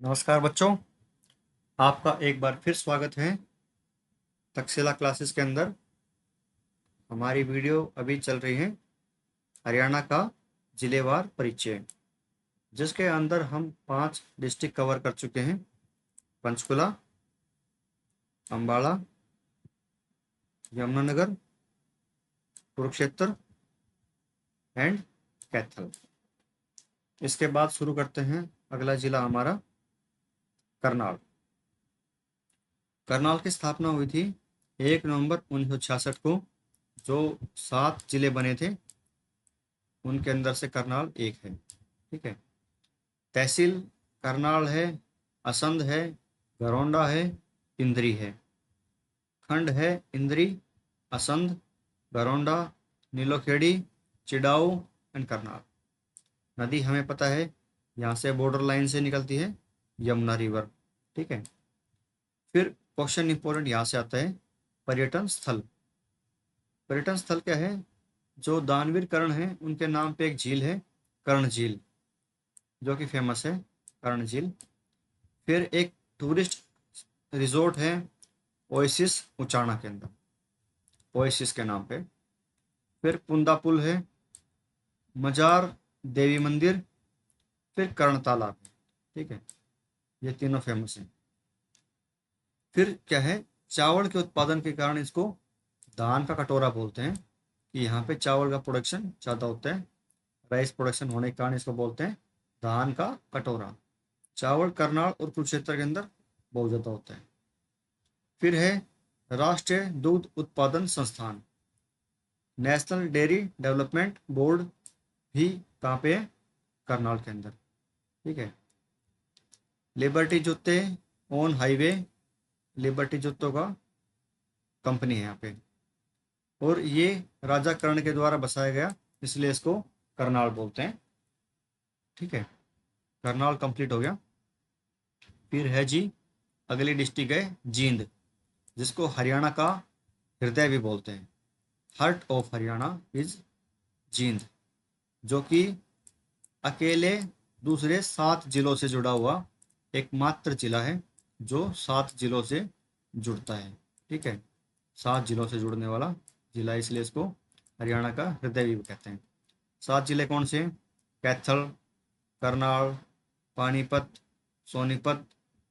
नमस्कार बच्चों, आपका एक बार फिर स्वागत है तक्षशिला क्लासेस के अंदर। हमारी वीडियो अभी चल रही है हरियाणा का जिलेवार परिचय, जिसके अंदर हम 5 डिस्ट्रिक्ट कवर कर चुके हैं। पंचकुला, अम्बाला, यमुनानगर, कुरुक्षेत्र एंड कैथल। इसके बाद शुरू करते हैं अगला जिला हमारा करनाल। करनाल की स्थापना हुई थी 1 नवंबर 1966 को। जो 7 जिले बने थे उनके अंदर से करनाल एक है। ठीक है। तहसील करनाल है, असंध है, गरौंडा है, इंद्री है। खंड है इंद्री, असंध, गरौंडा, नीलोखेड़ी, चिड़ाऊ एंड करनाल। नदी हमें पता है, यहाँ से बॉर्डर लाइन से निकलती है यमुना रिवर। ठीक है। फिर क्वेश्चन इंपॉर्टेंट यहाँ से आता है, पर्यटन स्थल। पर्यटन स्थल क्या है? जो दानवीर कर्ण है उनके नाम पे एक झील है, कर्ण झील, जो कि फेमस है, कर्ण झील। फिर एक टूरिस्ट रिजोर्ट है ओएसिस उचाना के अंदर, ओएसिस के नाम पे। फिर पुंदा पुल है, मजार देवी मंदिर, फिर कर्ण तालाब है। ठीक है, ये तीनों फेमस हैं। फिर क्या है, चावल के उत्पादन के कारण इसको धान का कटोरा बोलते हैं, कि यहाँ पे चावल का प्रोडक्शन ज़्यादा होता है। राइस प्रोडक्शन होने के कारण इसको बोलते हैं धान का कटोरा। चावल करनाल और कुरुक्षेत्र के अंदर बहुत ज़्यादा होता है। फिर है राष्ट्रीय दूध उत्पादन संस्थान, नेशनल डेयरी डेवलपमेंट बोर्ड, भी कहाँ पे है? करनाल के अंदर। ठीक है। लिबर्टी जूते ऑन हाईवे, लिबर्टी जूतों का कंपनी है यहाँ पे, और ये राजा कर्ण के द्वारा बसाया गया, इसलिए इसको करनाल बोलते हैं। ठीक है, करनाल कंप्लीट हो गया। फिर है जी अगली डिस्ट्रिक्ट है जींद, जिसको हरियाणा का हृदय भी बोलते हैं। Heart of Haryana is Jind, जो कि अकेले दूसरे 7 जिलों से जुड़ा हुआ एकमात्र जिला है, जो 7 जिलों से जुड़ता है। ठीक है, 7 जिलों से जुड़ने वाला जिला, इसलिए इसको हरियाणा का हृदय भी कहते हैं। 7 जिले कौन से हैं? कैथल, करनाल, पानीपत, सोनीपत,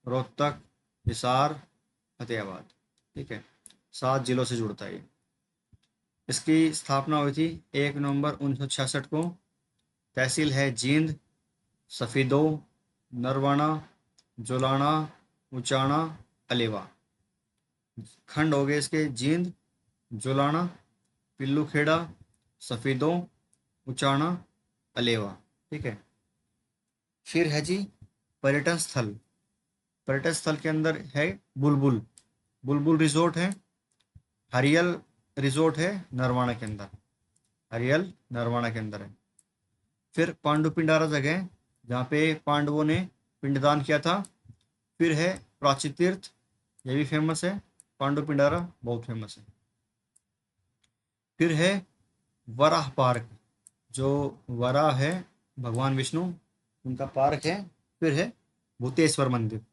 रोहतक, हिसार, फतेहाबाद। ठीक है, 7 जिलों से जुड़ता है। इसकी स्थापना हुई थी 1 नवंबर 1966 को। तहसील है जींद, सफीदो, नरवाना, जोलाना, उचाना, अलेवा। खंड हो गए इसके जींद, जोलाना, पिल्लूखेड़ा, सफीदो, उचाना, अलेवा। ठीक है। फिर है जी पर्यटन स्थल। पर्यटन स्थल के अंदर है बुलबुल, बुलबुल रिजोर्ट है। हरियल रिजोर्ट है नरवाना के अंदर, हरियल नरवाना के अंदर है। फिर पांडु पिंडारा जगह है, जहाँ पे पांडवों ने पिंडदान किया था। फिर है प्राची तीर्थ, ये भी फेमस है, पांडु पिंडारा बहुत फेमस है। फिर है वराह पार्क, जो वराह है भगवान विष्णु, उनका पार्क है। फिर है भूतेश्वर मंदिर,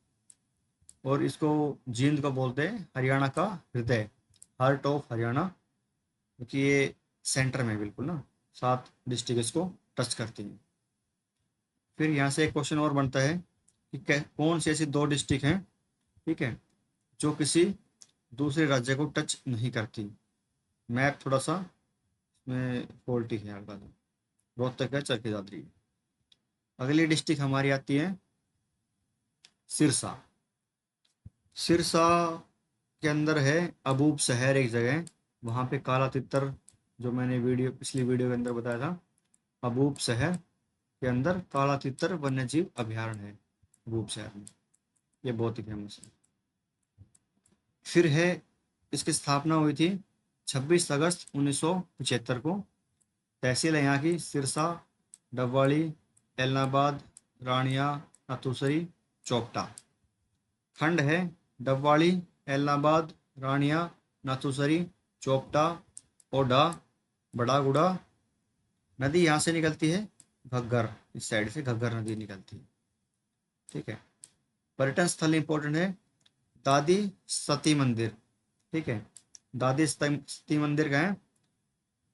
और इसको जींद को बोलते हैं हरियाणा का हृदय, हार्ट ऑफ हरियाणा, क्योंकि ये सेंटर में बिल्कुल ना 7 डिस्ट्रिक्ट इसको टच करती हैं। फिर यहाँ से एक क्वेश्चन और बनता है कि कौन सी ऐसी 2 डिस्ट्रिक्ट हैं, ठीक है, जो किसी दूसरे राज्य को टच नहीं करती। मैप थोड़ा सा इसमें फॉल्टी है हल्का सा, रोहतक है, चरखी दादरी। अगली डिस्ट्रिक्ट हमारी आती है सिरसा। सिरसा के अंदर है अबूब शहर एक जगह, वहाँ पे काला तितर, जो मैंने पिछली वीडियो के अंदर बताया था, अबूब शहर के अंदर काला तितर वन्य जीव अभ्यारण्य है अबूब शहर में, ये बहुत ही फेमस है। फिर है इसकी स्थापना हुई थी 26 अगस्त 1975 को। तहसील है यहाँ की सिरसा, डबवाड़ी, एलनाबाद, रानिया, नथुसरी, चोपटा। खंड है डबवाड़ी, एलनाबाद, रानिया, नाथुसरी, चोपटा, ओडा, बड़ागुड़ा। नदी यहाँ से निकलती है घग्गर, इस साइड से घग्गर नदी निकलती है। ठीक है। पर्यटन स्थल इंपॉर्टेंट है, दादी सती मंदिर, ठीक है, दादी सती मंदिर का है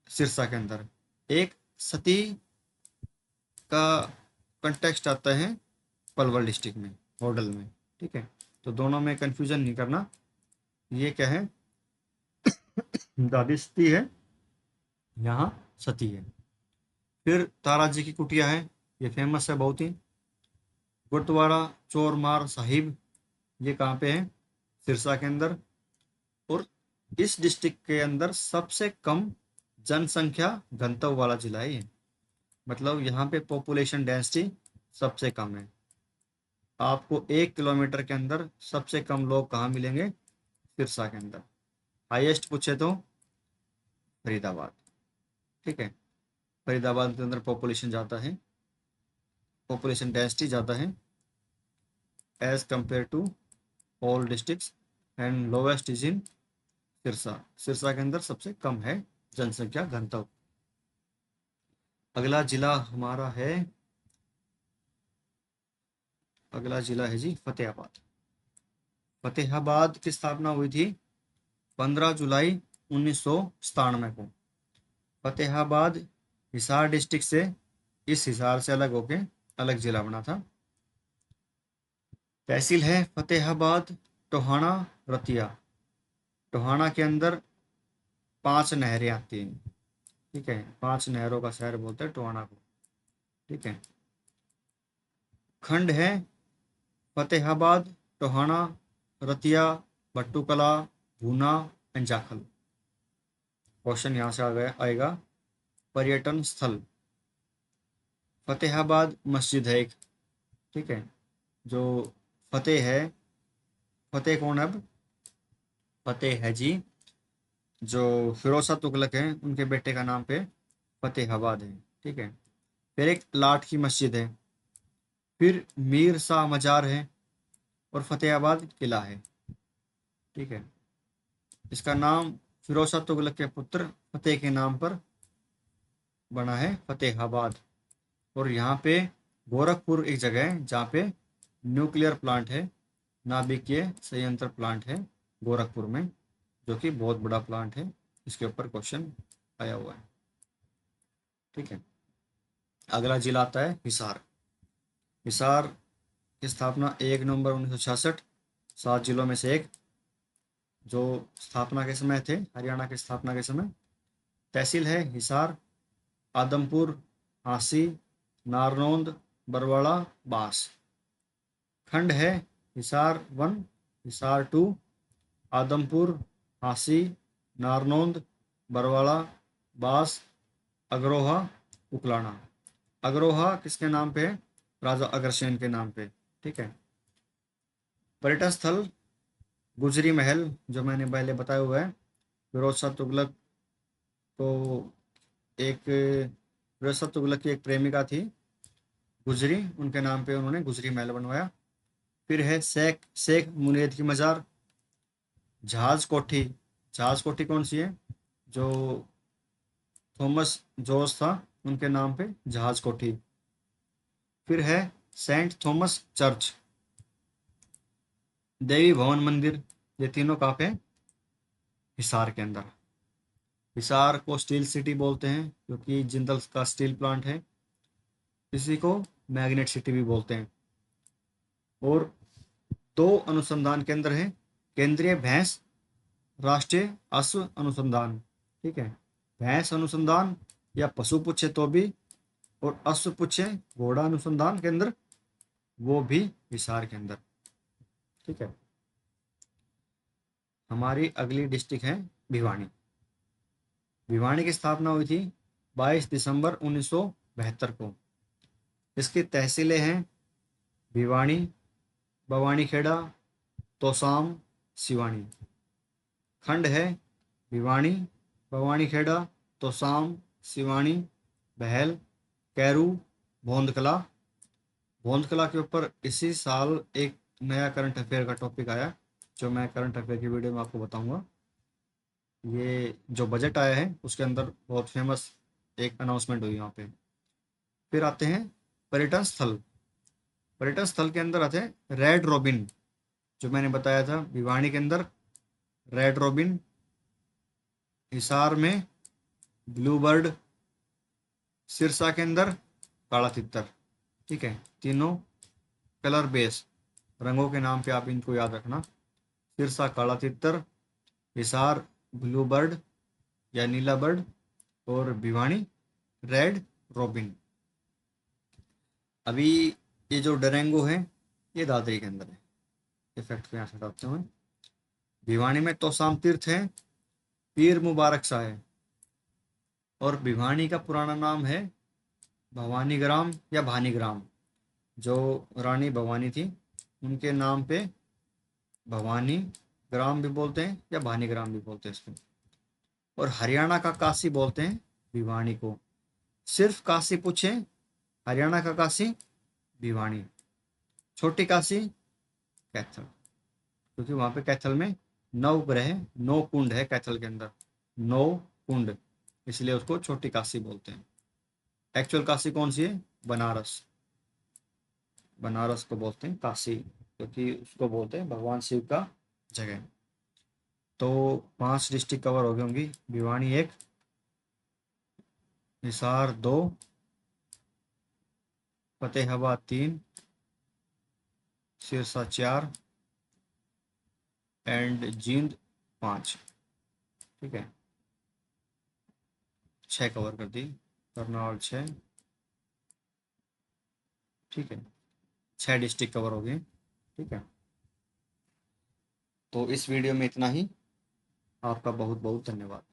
सिरसा के अंदर। एक सती का कंटेक्स्ट आता है पलवल डिस्ट्रिक्ट में, होडल में, ठीक है, तो दोनों में कंफ्यूजन नहीं करना। ये क्या है, दादी सती है, यहाँ सती है। फिर तारा जी की कुटिया है, ये फेमस है बहुत ही। गुरुद्वारा चोरमार साहिब, ये कहाँ पे है, सिरसा के अंदर। और इस डिस्ट्रिक्ट के अंदर सबसे कम जनसंख्या घनत्व वाला जिला है ये, मतलब यहाँ पे पॉपुलेशन डेंसिटी सबसे कम है। आपको 1 किलोमीटर के अंदर सबसे कम लोग कहाँ मिलेंगे, सिरसा के अंदर। हाईएस्ट पूछे तो फरीदाबाद, ठीक है, फरीदाबाद के अंदर पॉपुलेशन ज़्यादा है, पॉपुलेशन डेंसिटी ज़्यादा है as compare to all districts, and lowest is in Sirsa. Sirsa के अंदर सबसे कम है जनसंख्या घनत्व। अगला जिला हमारा है, अगला जिला है जी फतेहाबाद। फतेहाबाद की स्थापना हुई थी 15 जुलाई 1997 को। फतेहाबाद हिसार डिस्ट्रिक्ट से, इस हिसार से अलग होके अलग जिला बना था। तहसील है फतेहाबाद, टोहाना, रतिया। टोहाना के अंदर 5 नहरें आती हैं, ठीक है, 5 नहरों का शहर बोलते हैं टोहाना को, ठीक है। खंड है फतेहाबाद, टोहाना, रतिया, भट्टूकला, भूना एंड जाखल। क्वेश्चन यहाँ से आ गया आएगा। पर्यटन स्थल, फतेहाबाद मस्जिद है एक, ठीक है, जो फतेह है, फतेह कौन है अब, फतेह है जी जो फिरोज शाह तुगलक हैं, उनके बेटे का नाम पे फतेहाबाद है, ठीक है। फिर एक लाठ की मस्जिद है, फिर मीर शाह मजार है, और फतेहाबाद किला है, ठीक है। इसका नाम फिरोज शाह तुगलक के पुत्र फतेह के नाम पर बना है फतेहाबाद। और यहाँ पे गोरखपुर एक जगह है जहाँ पे न्यूक्लियर प्लांट है, नाभिकीय संयंत्र प्लांट है गोरखपुर में, जो कि बहुत बड़ा प्लांट है, इसके ऊपर क्वेश्चन आया हुआ है, ठीक है। अगला जिला आता है हिसार। हिसार की स्थापना 1 नवंबर 1966, 7 जिलों में से एक, जो स्थापना के समय थे, हरियाणा की स्थापना के समय। तहसील है हिसार, आदमपुर, हांसी, नारनौंद, बरवाड़ा, बांस। खंड है हिसार 1, हिसार 2, आदमपुर, हांसी, नारनौंद, बरवाड़ा, बांस, अग्रोहा, उकलाना। अग्रोहा किसके नाम पे है, राजा अग्रसेन के नाम पे, ठीक है। पर्यटन स्थल गुजरी महल, जो मैंने पहले बताया हुआ है, फिरोज शाह तुगलक को एक, फिरोज शाह तुगलक की एक प्रेमिका थी गुजरी, उनके नाम पे उन्होंने गुजरी महल बनवाया। फिर है शेख शेख मुनीद की मज़ार। जहाज कोठी, जहाज कोठी कौन सी है, जो थॉमस जॉर्ज था उनके नाम पे जहाज कोठी। फिर है सेंट थॉमस चर्च, देवी भवन मंदिर। ये तीनों कहाँ पे हैं, हिसार के अंदर। हिसार को स्टील सिटी बोलते हैं क्योंकि जिंदल का स्टील प्लांट है। इसी को मैग्नेट सिटी भी बोलते हैं। और 2 अनुसंधान केंद्र हैं, केंद्रीय भैंस, राष्ट्रीय अश्व अनुसंधान, ठीक है। भैंस अनुसंधान या पशु पूछे तो भी, और अश्व पूछे घोड़ा अनुसंधान केंद्र, वो भी हिसार के अंदर, ठीक है। हमारी अगली डिस्ट्रिक्ट है भिवानी। भिवानी की स्थापना हुई थी 22 दिसंबर 1972 को। इसकी तहसीलें हैं भिवानी, बवानीखेड़ा, तोसाम, सिवानी। खंड है भिवानी, बवानीखेड़ा, तोसाम, सिवानी, बहल, कैरू, भोंदकला। भोंदकला के ऊपर इसी साल एक नया करंट अफेयर का टॉपिक आया, जो मैं करंट अफेयर की वीडियो में आपको बताऊंगा। ये जो बजट आया है उसके अंदर बहुत फेमस एक अनाउंसमेंट हुई यहाँ पे। फिर आते हैं पर्यटन स्थल। पर्यटन स्थल के अंदर आते हैं रेड रॉबिन, जो मैंने बताया था, भिवानी के अंदर रेड रॉबिन, हिसार में ब्लू बर्ड, सिरसा के अंदर काला तितर। ठीक है, तीनों कलर बेस रंगों के नाम पे आप इनको याद रखना। सिरसा काला तितर, हिसार ब्लू बर्ड या नीला बर्ड, और भिवानी रेड रॉबिन। अभी ये जो डरेंगो है ये दादरी के अंदर है। इफेक्ट को यहाँ से हटाते हुए, भिवानी में तोसाम तीर्थ है, पीर मुबारक शाह है, और भिवानी का पुराना नाम है भवानी ग्राम या भानी ग्राम। जो रानी भवानी थी उनके नाम पे भवानी ग्राम भी बोलते हैं या भानी ग्राम भी बोलते हैं इसको। और हरियाणा का काशी बोलते हैं भिवानी को। सिर्फ काशी पूछे, हरियाणा का काशी भिवानी, छोटी काशी कैथल, क्योंकि वहां पे कैथल में 9 ग्रह 9 कुंड है कैथल के अंदर, 9 कुंड, इसलिए उसको छोटी काशी बोलते हैं। एक्चुअल काशी कौन सी है? बनारस, बनारस को बोलते हैं काशी, क्योंकि उसको बोलते हैं भगवान शिव का जगह। तो 5 डिस्ट्रिक्ट कवर हो गई होंगी। भिवानी 1, हिसार 2, फतेहाबाद 3, सिरसा 4 एंड जींद 5। ठीक है, 6 कवर कर दी, करनाल 6। ठीक है, 6 डिस्ट्रिक्ट कवर हो गए। ठीक है, तो इस वीडियो में इतना ही। आपका बहुत बहुत धन्यवाद।